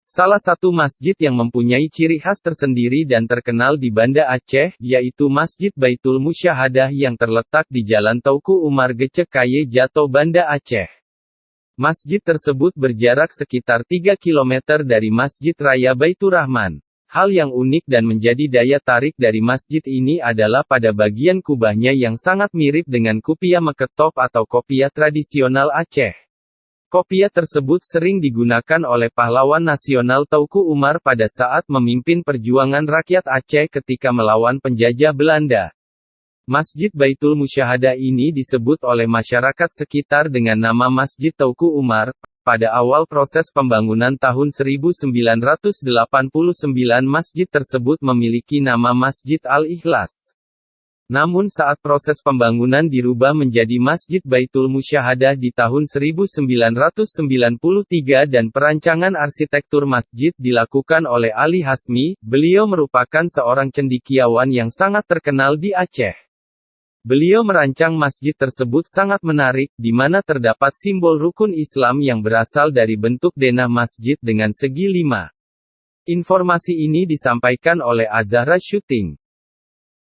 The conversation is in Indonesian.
Salah satu masjid yang mempunyai ciri khas tersendiri dan terkenal di Banda Aceh, yaitu Masjid Baitul Musyahadah yang terletak di Jalan Tauku Umar Gecek Kaye Jato Banda Aceh. Masjid tersebut berjarak sekitar 3 km dari Masjid Raya Baitur Rahman. Hal yang unik dan menjadi daya tarik dari masjid ini adalah pada bagian kubahnya yang sangat mirip dengan kopiah Meketop atau kopiah tradisional Aceh. Kopiah tersebut sering digunakan oleh pahlawan nasional Tauku Umar pada saat memimpin perjuangan rakyat Aceh ketika melawan penjajah Belanda. Masjid Baitul Musyahadah ini disebut oleh masyarakat sekitar dengan nama Masjid Tauku Umar. Pada awal proses pembangunan tahun 1989 masjid tersebut memiliki nama Masjid Al-Ikhlas. Namun saat proses pembangunan dirubah menjadi Masjid Baitul Musyahadah di tahun 1993 dan perancangan arsitektur masjid dilakukan oleh Ali Hasmi, beliau merupakan seorang cendekiawan yang sangat terkenal di Aceh. Beliau merancang masjid tersebut sangat menarik, di mana terdapat simbol rukun Islam yang berasal dari bentuk denah masjid dengan segi 5. Informasi ini disampaikan oleh Azahra Syuting.